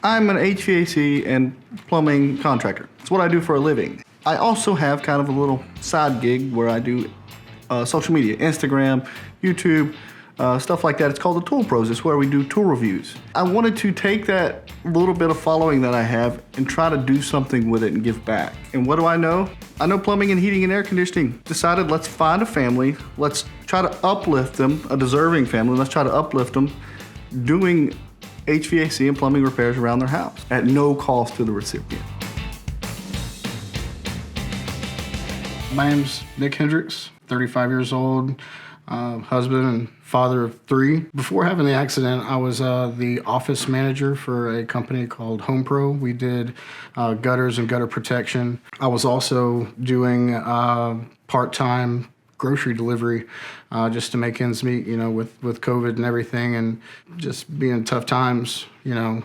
I'm an HVAC and plumbing contractor. It's what I do for a living. I also have kind of a little side gig where I do social media, Instagram, YouTube, stuff like that. It's called the Tool Pros. It's where we do tool reviews. I wanted to take that little bit of following that I have and try to do something with it and give back. And what do I know? I know plumbing and heating and air conditioning. Decided let's find a family. Let's try to uplift them, a deserving family. Let's try to uplift them doing HVAC and plumbing repairs around their house at no cost to the recipient. My name's Nick Hendrix, 35 years old, husband and father of 3. Before having the accident, I was the office manager for a company called Home Pro. We did gutters and gutter protection. I was also doing part-time grocery delivery just to make ends meet, you know, with COVID and everything, and just being tough times, you know,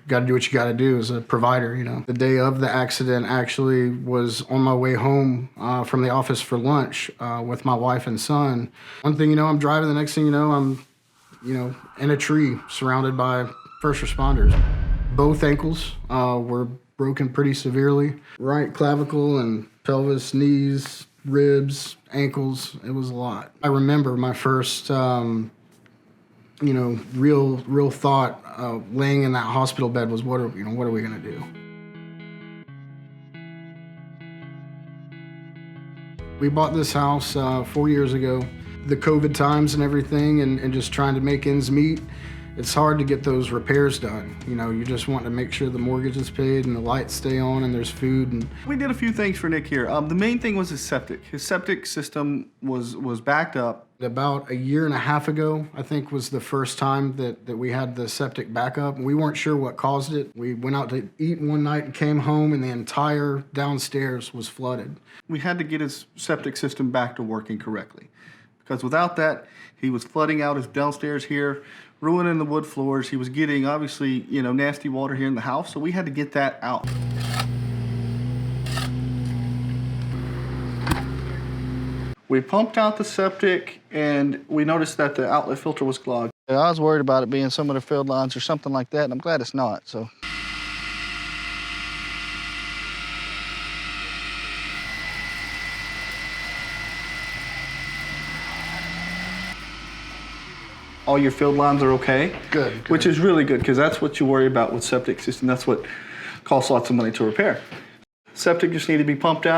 got to do what you got to do as a provider, you know. The day of the accident actually was on my way home from the office for lunch with my wife and son. One thing, you know, I'm driving, the next thing you know, I'm, you know, in a tree surrounded by first responders. Both ankles were broken pretty severely. Right clavicle and pelvis, knees, ribs, ankles, it was a lot. I remember my first, you know, real thought laying in that hospital bed was, what are we gonna do? We bought this house 4 years ago. The COVID times and everything, and just trying to make ends meet, it's hard to get those repairs done. You know, you just want to make sure the mortgage is paid and the lights stay on and there's food. And we did a few things for Nick here. The main thing was his septic. His septic system was backed up. About a year and a half ago, I think, was the first time that we had the septic backup. We weren't sure what caused it. We went out to eat one night and came home, and the entire downstairs was flooded. We had to get his septic system back to working correctly, because without that, he was flooding out his downstairs here, ruining the wood floors. He was getting, obviously, you know, nasty water here in the house, so we had to get that out. We pumped out the septic, and we noticed that the outlet filter was clogged. I was worried about it being some of the field lines or something like that, and I'm glad it's not, so. All your field lines are okay. Good. Which is really good, because that's what you worry about with septic system. That's what costs lots of money to repair. Septic just need to be pumped it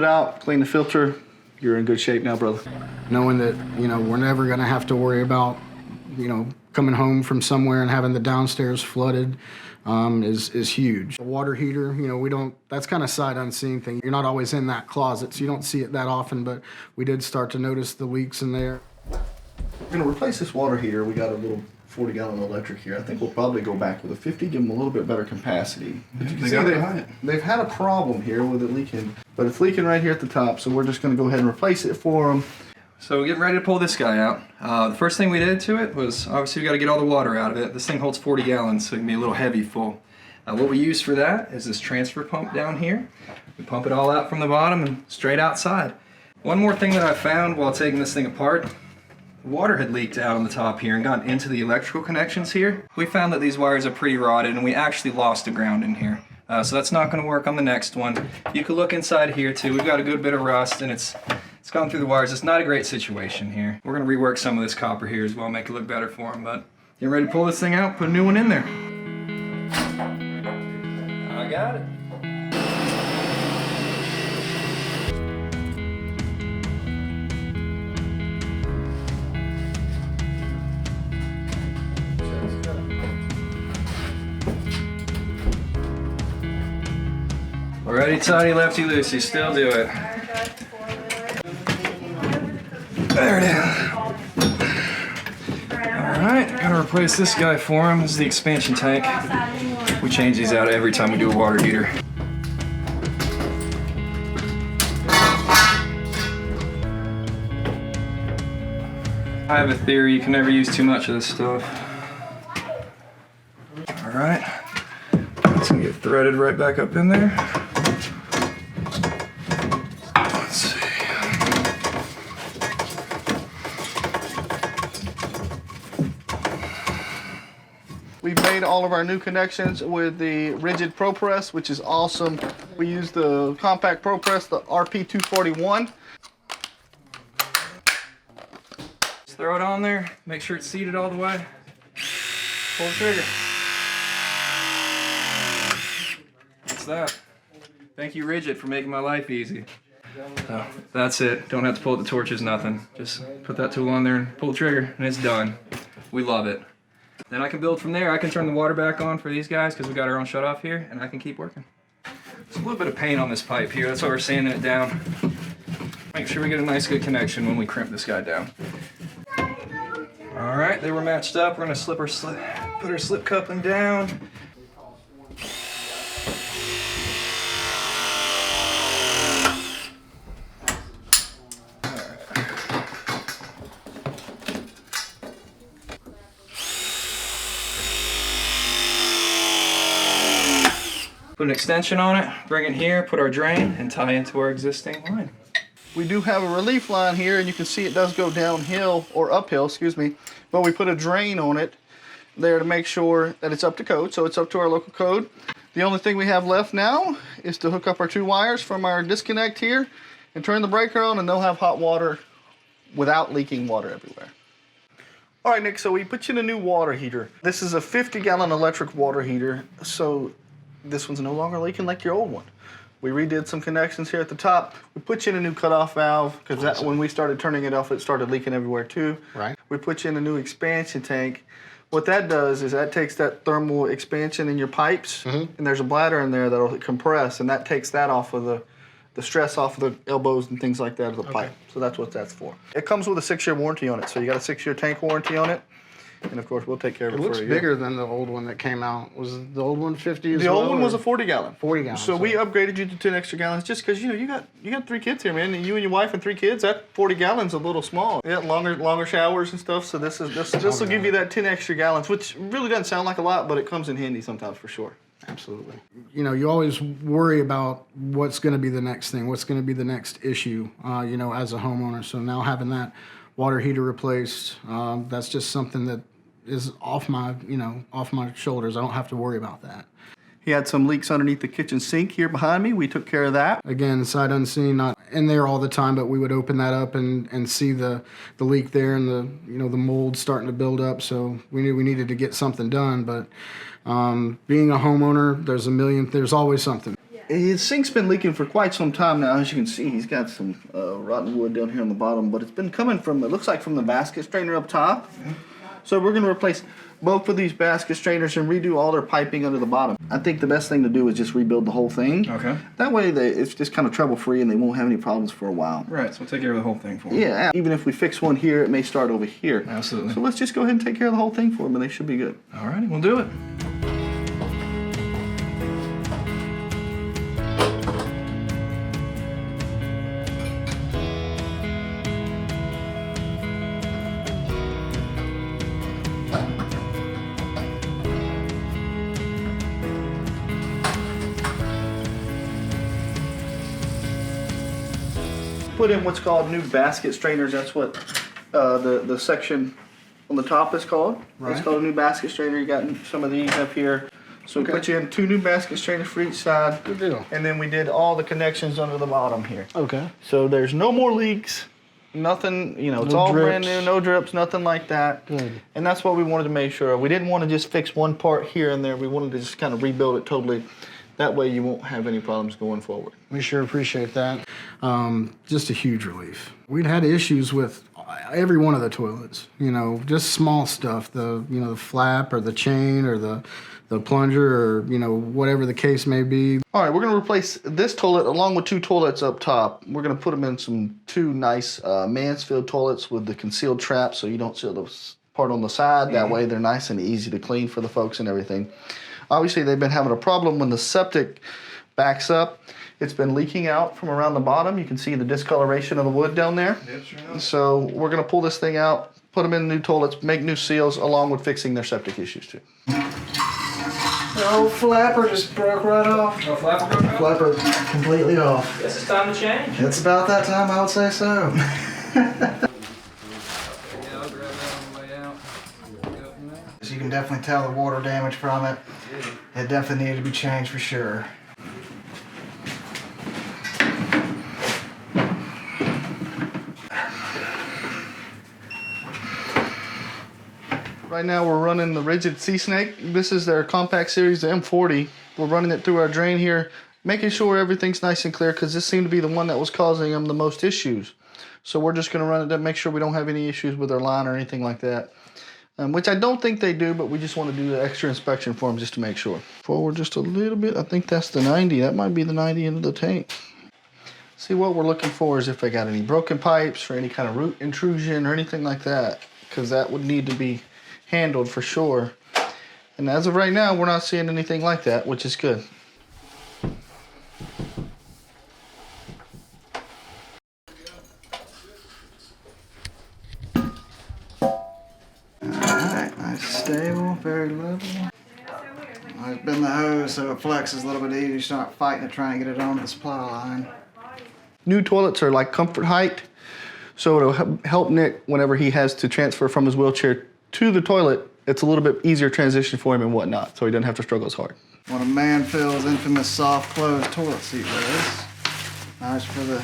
out, clean the filter. You're in good shape now, brother. Knowing that, you know, we're never gonna have to worry about, you know, coming home from somewhere and having the downstairs flooded is huge. The water heater, you know, that's kind of sight unseen thing. You're not always in that closet, so you don't see it that often, but we did start to notice the leaks in there. We're gonna replace this water heater. We got a little 40-gallon electric here. I think we'll probably go back with a 50, give them a little bit better capacity. They've had a problem here with it leaking, but it's leaking right here at the top, so we're just gonna go ahead and replace it for them. So getting ready to pull this guy out. The first thing we did to it was, obviously we gotta get all the water out of it. This thing holds 40 gallons, so it can be a little heavy full. What we use for that is this transfer pump down here. We pump it all out from the bottom and straight outside. One more thing that I found while taking this thing apart, water had leaked out on the top here and gotten into the electrical connections here. We found that these wires are pretty rotted, and we actually lost the ground in here. So that's not going to work on the next one. You can look inside here too. We've got a good bit of rust, and it's gone through the wires. It's not a great situation here. We're going to rework some of this copper here as well, make it look better for them. But get ready to pull this thing out, put a new one in there. I got it. Righty tighty, lefty loosey, still do it. There it is. Alright, gotta replace this guy for him. This is the expansion tank. We change these out every time we do a water heater. I have a theory, you can never use too much of this stuff. Alright, it's gonna get threaded right back up in there. We've made all of our new connections with the Ridgid Pro Press, which is awesome. We use the compact Pro Press, the RP241. Just throw it on there, make sure it's seated all the way. Pull the trigger. That's that. Thank you, Ridgid, for making my life easy. So, that's it. Don't have to pull out the torches, nothing. Just put that tool on there and pull the trigger, and it's done. We love it. Then I can build from there. I can turn the water back on for these guys because we got our own shutoff here, and I can keep working. There's a little bit of paint on this pipe here. That's why we're sanding it down. Make sure we get a nice good connection when we crimp this guy down. All right, they were matched up. We're gonna put our slip coupling down. Put an extension on it, bring it here, put our drain, and tie into our existing line. We do have a relief line here, and you can see it does go downhill, or uphill, excuse me, but we put a drain on it there to make sure that it's up to code, so it's up to our local code. The only thing we have left now is to hook up our 2 wires from our disconnect here and turn the breaker on, and they'll have hot water without leaking water everywhere. All right, Nick, so we put you in a new water heater. This is a 50-gallon electric water heater, so this one's no longer leaking like your old one. We redid some connections here at the top. We put you in a new cutoff valve because when we started turning it off, it started leaking everywhere too. Right. We put you in a new expansion tank. What that does is that takes that thermal expansion in your pipes, and there's a bladder in there that'll compress, and that takes that off of the stress off of the elbows and things like that of the pipe. So that's what that's for. It comes with a 6-year warranty on it, so you got a 6-year tank warranty on it. And of course, we'll take care of it for you. It looks bigger than the old one that came out. Was the old one 50 as well? The old one was a 40-gallon. 40-gallon. So we upgraded you to 10 extra gallons just because you got 3 kids here, man. And you and your wife and 3 kids. That 40 gallons a little small. Yeah, longer showers and stuff. So this will give you that 10 extra gallons, which really doesn't sound like a lot, but it comes in handy sometimes for sure. Absolutely. You know, you always worry about what's going to be the next thing, what's going to be the next issue. As a homeowner. So now having that water heater replaced, that's just something that is off my shoulders. I don't have to worry about that. He had some leaks underneath the kitchen sink here behind me. We took care of that. Again, sight unseen, not in there all the time, but we would open that up and see the leak there and the mold starting to build up. So we knew we needed to get something done. But being a homeowner, there's always something. His sink's been leaking for quite some time now. As you can see, he's got some rotten wood down here on the bottom, but it's been coming from, it looks like from the basket strainer up top. So we're going to replace both of these basket strainers and redo all their piping under the bottom. I think the best thing to do is just rebuild the whole thing. Okay. That way it's just kind of trouble-free and they won't have any problems for a while. Right, so we'll take care of the whole thing for them. Yeah, even if we fix one here, it may start over here. Absolutely. So let's just go ahead and take care of the whole thing for them and they should be good. All right, we'll do it. Put in what's called new basket strainers. That's what the section on the top is called. Right. It's called a new basket strainer. You got some of these up here. So we put you in 2 new basket strainers for each side. Good deal. And then we did all the connections under the bottom here. Okay. So there's no more leaks. Nothing, it's all brand new, no drips, nothing like that. Good. And that's what we wanted to make sure of. We didn't want to just fix one part here and there. We wanted to just kind of rebuild it totally. That way you won't have any problems going forward. We sure appreciate that. Just a huge relief. We'd had issues with every one of the toilets, just small stuff, the flap or the chain or the plunger or, whatever the case may be. All right, we're going to replace this toilet along with 2 toilets up top. We're going to put them in 2 nice Mansfield toilets with the concealed trap so you don't see the part on the side. That way they're nice and easy to clean for the folks and everything. Obviously, they've been having a problem when the septic backs up. It's been leaking out from around the bottom. You can see the discoloration of the wood down there. Yep, sure enough. So we're going to pull this thing out, put them in new toilets, make new seals, along with fixing their septic issues too. The old flapper just broke right off. No flapper broke out? Flapper completely off. Guess it's time to change. It's about that time, I would say so. Yeah, I'll grab that on the way out. Go from there. As you can can definitely tell the water damage from it. It definitely needed to be changed for sure. Right now we're running the Ridgid Sea Snake. This is their compact series, the M40. We're running it through our drain here, making sure everything's nice and clear because this seemed to be the one that was causing them the most issues. So we're just going to run it to make sure we don't have any issues with our line or anything like that. Which I don't think they do, but we just want to do the extra inspection for them just to make sure. Forward just a little bit. I think that's the 90. That might be the 90 into the tank. See, what we're looking for is if they got any broken pipes or any kind of root intrusion or anything like that, because that would need to be handled for sure. And as of right now, we're not seeing anything like that, which is good. Alright, nice stable, very level. I've been the hose so it flexes a little bit easier. You start fighting it trying to get it onto the supply line. New toilets are like comfort height, so it'll help Nick whenever he has to transfer from his wheelchair to the toilet. It's a little bit easier transition for him and whatnot, so he doesn't have to struggle as hard. One of Manfield's infamous soft close toilet seat was. Nice for the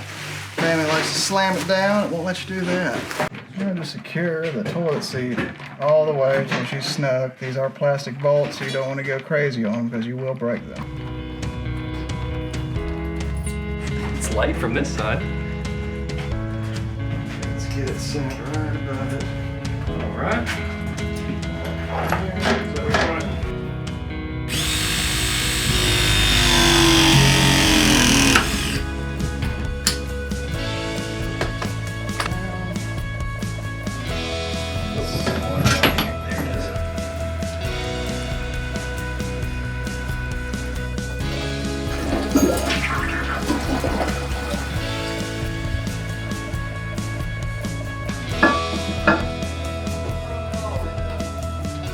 family that likes to slam it down. It won't let you do that. You're going to secure the toilet seat all the way so she's snug. These are plastic bolts, so you don't want to go crazy on them because you will break them. It's light from this side. Let's get it set right above it. All right.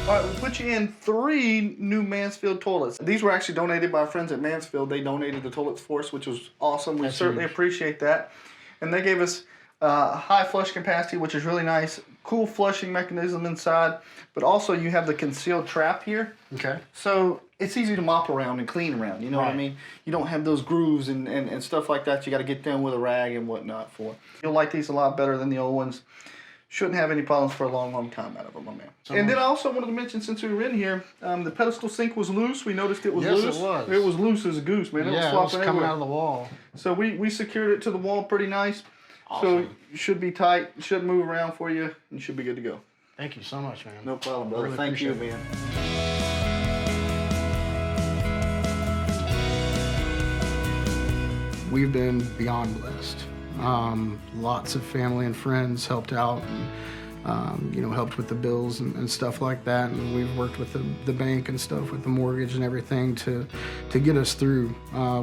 All right, we put you in 3 new Mansfield toilets. These were actually donated by our friends at Mansfield. They donated the toilets for us, which was awesome. We certainly appreciate that. And they gave us high flush capacity, which is really nice. Cool flushing mechanism inside, but also you have the concealed trap here. Okay. So it's easy to mop around and clean around, you know what I mean? You don't have those grooves and stuff like that. You got to get them with a rag and whatnot for. You'll like these a lot better than the old ones. Shouldn't have any problems for a long, long time out of them, my man. And then I also wanted to mention, since we were in here, the pedestal sink was loose. We noticed it was loose. Yes, it was. It was loose as a goose, man. It was flopping coming everywhere. out of the wall. So we secured it to the wall pretty nice. Awesome. So it should be tight, shouldn't move around for you, and you should be good to go. Thank you so much, man. No problem, brother. Really Thank you, appreciate man. We've been beyond blessed. Lots of family and friends helped out and, helped with the bills and stuff like that. And we've worked with the bank and stuff with the mortgage and everything to get us through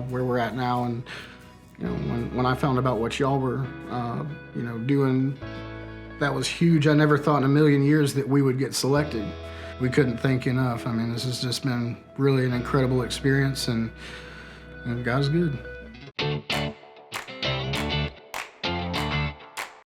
where we're at now. And, when I found about what y'all were, doing, that was huge. I never thought in a million years that we would get selected. We couldn't thank you enough. I mean, this has just been really an incredible experience, and God's good.